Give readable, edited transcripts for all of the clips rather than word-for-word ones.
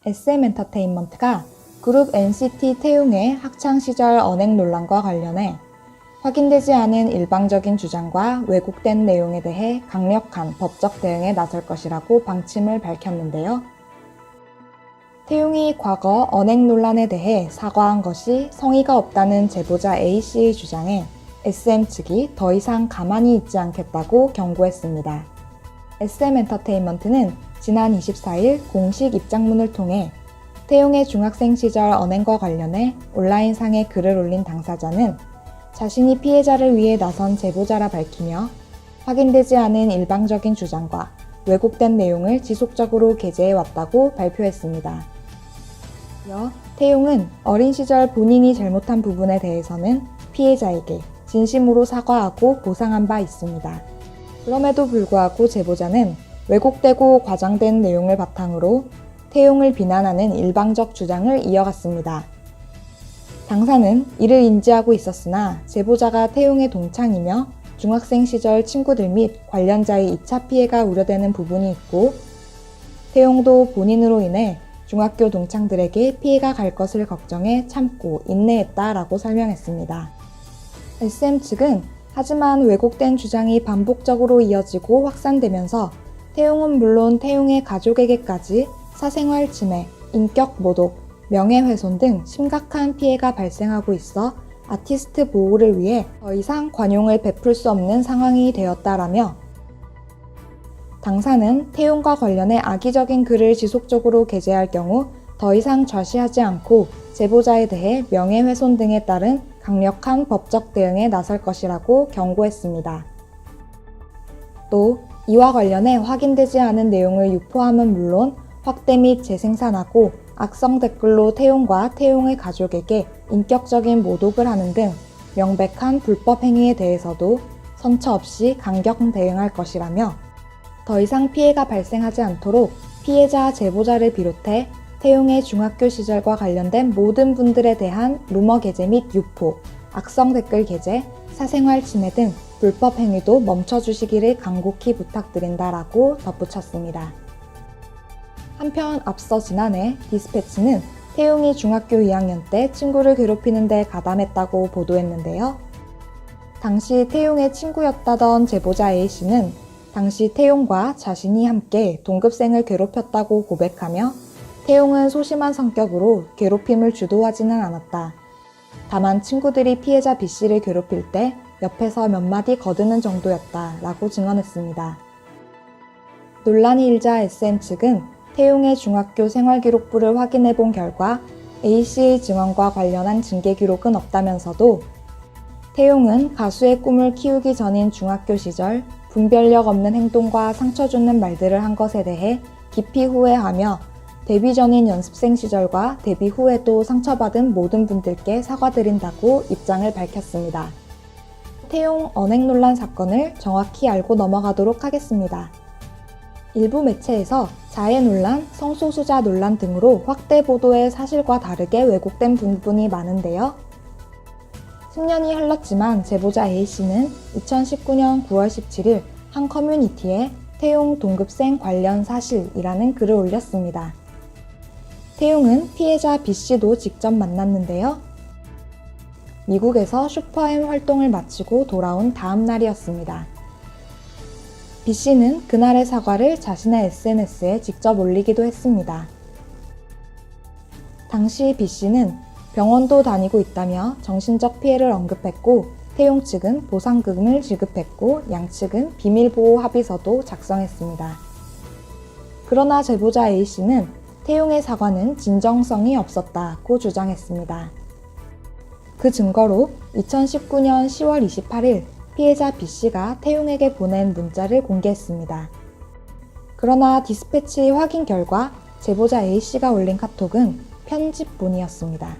SM엔터테인먼트가 그룹 NCT 태용의 학창시절 언행 논란과 관련해 확인되지 않은 일방적인 주장과 왜곡된 내용에 대해 강력한 법적 대응에 나설 것이라고 방침을 밝혔는데요. 태용이 과거 언행 논란에 대해 사과한 것이 성의가 없다는 제보자 A씨의 주장에 SM 측이 더 이상 가만히 있지 않겠다고 경고했습니다. SM엔터테인먼트는 지난 24일 공식 입장문을 통해 태용의 중학생 시절 언행과 관련해 온라인상에 글을 올린 당사자는 자신이 피해자를 위해 나선 제보자라 밝히며 확인되지 않은 일방적인 주장과 왜곡된 내용을 지속적으로 게재해왔다고 발표했습니다. 이어 태용은 어린 시절 본인이 잘못한 부분에 대해서는 피해자에게 진심으로 사과하고 보상한 바 있습니다. 그럼에도 불구하고 제보자는 왜곡되고 과장된 내용을 바탕으로 태용을 비난하는 일방적 주장을 이어갔습니다. 당사는 이를 인지하고 있었으나 제보자가 태용의 동창이며 중학생 시절 친구들 및 관련자의 2차 피해가 우려되는 부분이 있고 태용도 본인으로 인해 중학교 동창들에게 피해가 갈 것을 걱정해 참고 인내했다라고 설명했습니다. SM 측은 하지만 왜곡된 주장이 반복적으로 이어지고 확산되면서 태용은 물론 태용의 가족에게까지 사생활 침해, 인격 모독, 명예훼손 등 심각한 피해가 발생하고 있어 아티스트 보호를 위해 더 이상 관용을 베풀 수 없는 상황이 되었다라며 당사는 태용과 관련해 악의적인 글을 지속적으로 게재할 경우 더 이상 좌시하지 않고 제보자에 대해 명예훼손 등에 따른 강력한 법적 대응에 나설 것이라고 경고했습니다. 또 이와 관련해 확인되지 않은 내용을 유포함은 물론 확대 및 재생산하고 악성 댓글로 태용과 태용의 가족에게 인격적인 모독을 하는 등 명백한 불법 행위에 대해서도 선처 없이 강경 대응할 것이라며 더 이상 피해가 발생하지 않도록 피해자 제보자를 비롯해 태용의 중학교 시절과 관련된 모든 분들에 대한 루머 게재 및 유포, 악성 댓글 게재, 사생활 침해 등 불법 행위도 멈춰주시기를 간곡히 부탁드린다라고 덧붙였습니다. 한편 앞서 지난해 디스패치는 태용이 중학교 2학년 때 친구를 괴롭히는 데 가담했다고 보도했는데요. 당시 태용의 친구였다던 제보자 A씨는 당시 태용과 자신이 함께 동급생을 괴롭혔다고 고백하며 태용은 소심한 성격으로 괴롭힘을 주도하지는 않았다. 다만 친구들이 피해자 B씨를 괴롭힐 때 옆에서 몇 마디 거드는 정도였다 라고 증언했습니다. 논란이 일자 SM 측은 태용의 중학교 생활기록부를 확인해 본 결과 A씨의 증언과 관련한 징계 기록은 없다면서도 태용은 가수의 꿈을 키우기 전인 중학교 시절 분별력 없는 행동과 상처 주는 말들을 한 것에 대해 깊이 후회하며 데뷔 전인 연습생 시절과 데뷔 후에도 상처받은 모든 분들께 사과드린다고 입장을 밝혔습니다. 태용 언행 논란 사건을 정확히 알고 넘어가도록 하겠습니다. 일부 매체에서 자해 논란, 성소수자 논란 등으로 확대 보도의 사실과 다르게 왜곡된 부분이 많은데요. 10년이 흘렀지만 제보자 A씨는 2019년 9월 17일 한 커뮤니티에 태용 동급생 관련 사실이라는 글을 올렸습니다. 태용은 피해자 B씨도 직접 만났는데요. 미국에서 슈퍼엠 활동을 마치고 돌아온 다음 날이었습니다. B씨는 그날의 사과를 자신의 SNS에 직접 올리기도 했습니다. 당시 B씨는 병원도 다니고 있다며 정신적 피해를 언급했고 태용 측은 보상금을 지급했고 양측은 비밀보호 합의서도 작성했습니다. 그러나 제보자 A씨는 태용의 사과는 진정성이 없었다고 주장했습니다. 그 증거로 2019년 10월 28일 피해자 B씨가 태용에게 보낸 문자를 공개했습니다. 그러나 디스패치 확인 결과 제보자 A씨가 올린 카톡은 편집본이었습니다.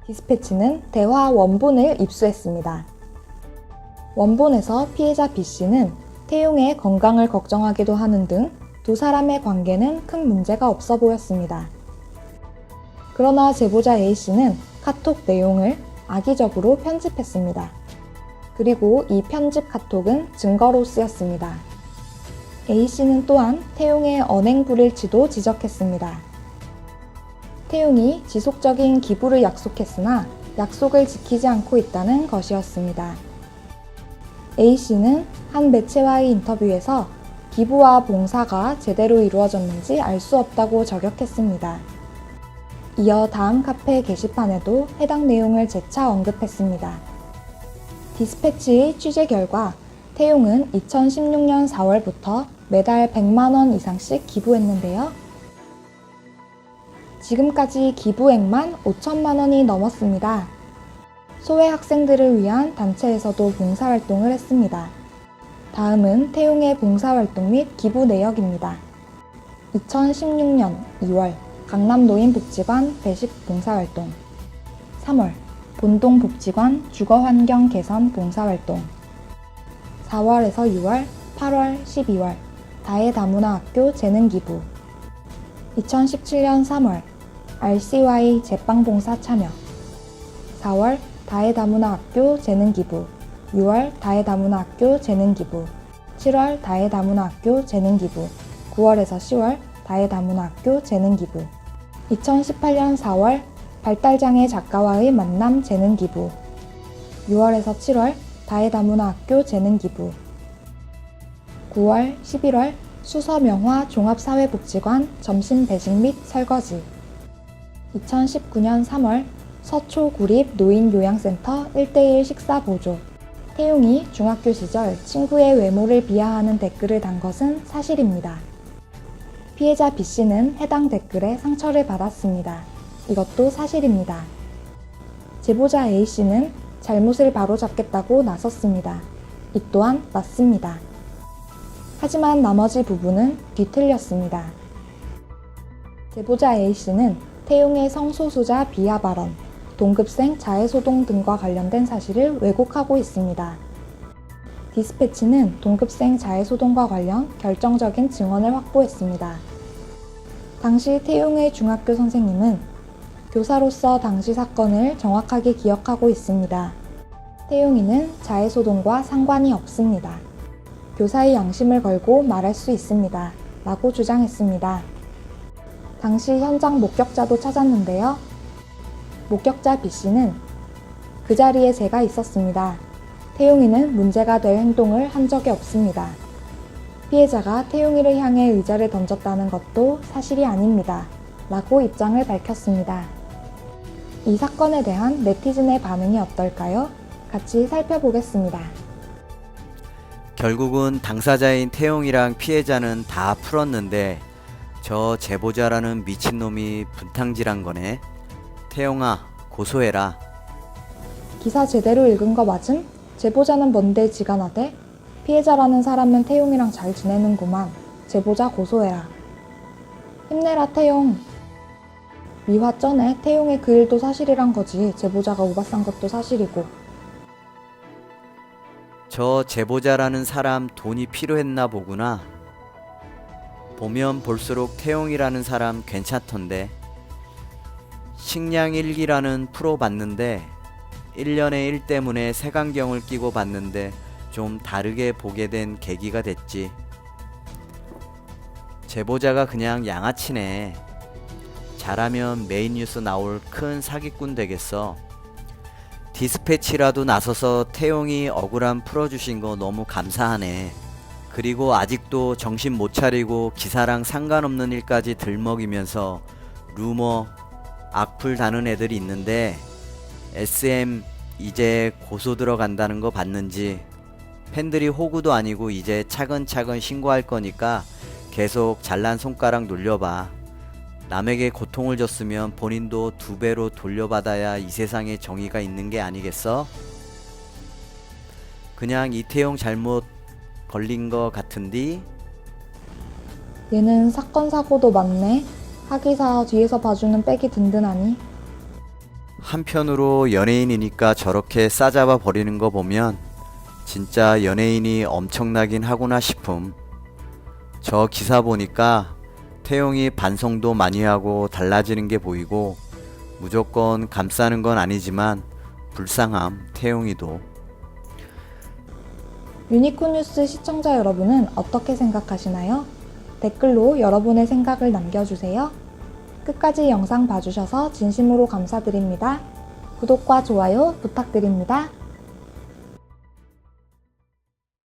디스패치는 대화 원본을 입수했습니다. 원본에서 피해자 B씨는 태용의 건강을 걱정하기도 하는 등 두 사람의 관계는 큰 문제가 없어 보였습니다. 그러나 제보자 A씨는 카톡 내용을 악의적으로 편집했습니다. 그리고 이 편집 카톡은 증거로 쓰였습니다. A씨는 또한 태용의 언행 불일치도 지적했습니다. 태용이 지속적인 기부를 약속했으나 약속을 지키지 않고 있다는 것이었습니다. A씨는 한 매체와의 인터뷰에서 기부와 봉사가 제대로 이루어졌는지 알 수 없다고 저격했습니다. 이어 다음 카페 게시판에도 해당 내용을 재차 언급했습니다. 디스패치의 취재 결과 태용은 2016년 4월부터 매달 100만 원 이상씩 기부했는데요. 지금까지 기부액만 5천만 원이 넘었습니다. 소외 학생들을 위한 단체에서도 봉사활동을 했습니다. 다음은 태용의 봉사활동 및 기부 내역입니다. 2016년 2월 강남노인복지관 배식 봉사활동 3월 본동복지관 주거환경 개선 봉사활동 4월에서 6월, 8월, 12월 다해다문화학교 재능기부 2017년 3월 RCY 제빵봉사 참여 4월 다해다문화학교 재능기부 6월 다해다문화학교 재능기부 7월 다해다문화학교 재능기부 9월에서 10월 다해다문화학교 재능기부 2018년 4월 발달장애 작가와의 만남 재능기부 6월에서 7월 다해다문화학교 재능기부 9월, 11월 수서명화 종합사회복지관 점심 배식 및 설거지 2019년 3월 서초구립 노인요양센터 1:1 식사 보조 태용이 중학교 시절 친구의 외모를 비하하는 댓글을 단 것은 사실입니다. 피해자 B씨는 해당 댓글에 상처를 받았습니다. 이것도 사실입니다. 제보자 A씨는 잘못을 바로잡겠다고 나섰습니다. 이 또한 맞습니다. 하지만 나머지 부분은 뒤틀렸습니다. 제보자 A씨는 태용의 성소수자 비하 발언, 동급생 자해소동 등과 관련된 사실을 왜곡하고 있습니다. 디스패치는 동급생 자해소동과 관련 결정적인 증언을 확보했습니다. 당시 태용의 중학교 선생님은 교사로서 당시 사건을 정확하게 기억하고 있습니다. 태용이는 자해소동과 상관이 없습니다. 교사의 양심을 걸고 말할 수 있습니다. 라고 주장했습니다. 당시 현장 목격자도 찾았는데요. 목격자 B씨는 그 자리에 제가 있었습니다. 태용이는 문제가 될 행동을 한 적이 없습니다. 피해자가 태용이를 향해 의자를 던졌다는 것도 사실이 아닙니다. 라고 입장을 밝혔습니다. 이 사건에 대한 네티즌의 반응이 어떨까요? 같이 살펴보겠습니다. 결국은 당사자인 태용이랑 피해자는 다 풀었는데 저 제보자라는 미친놈이 분탕질한 거네. 태용아, 고소해라. 기사 제대로 읽은 거 맞음? 제보자는 뭔데 지가 나대? 피해자라는 사람은 태용이랑 잘 지내는구만. 제보자 고소해라. 힘내라 태용. 미화 전에 태용의 그 일도 사실이란 거지. 제보자가 오바싼 것도 사실이고. 저 제보자라는 사람 돈이 필요했나 보구나. 보면 볼수록 태용이라는 사람 괜찮던데. 식량일기라는 프로 봤는데 1년의 일 때문에 색안경을 끼고 봤는데 좀 다르게 보게 된 계기가 됐지. 제보자가 그냥 양아치네. 잘하면 메인 뉴스 나올 큰 사기꾼 되겠어. 디스패치라도 나서서 태용이 억울함 풀어주신 거 너무 감사하네. 그리고 아직도 정신 못 차리고 기사랑 상관없는 일까지 들먹이면서 루머, 악플 다는 애들이 있는데 SM 이제 고소 들어간다는 거 봤는지 팬들이 호구도 아니고 이제 차근차근 신고할 거니까 계속 잘난 손가락 놀려봐. 남에게 고통을 줬으면 본인도 2배로 돌려받아야 이 세상에 정의가 있는 게 아니겠어? 그냥 이태용 잘못 걸린 거 같은디? 얘는 사건 사고도 많네. 하기사 뒤에서 봐주는 백이 든든하니. 한편으로 연예인이니까 저렇게 싸잡아 버리는 거 보면 진짜 연예인이 엄청나긴 하구나 싶음. 저 기사 보니까 태용이 반성도 많이 하고 달라지는 게 보이고 무조건 감싸는 건 아니지만 불쌍함 태용이도. 유니콘뉴스 시청자 여러분은 어떻게 생각하시나요? 댓글로 여러분의 생각을 남겨주세요. 끝까지 영상 봐주셔서 진심으로 감사드립니다. 구독과 좋아요 부탁드립니다.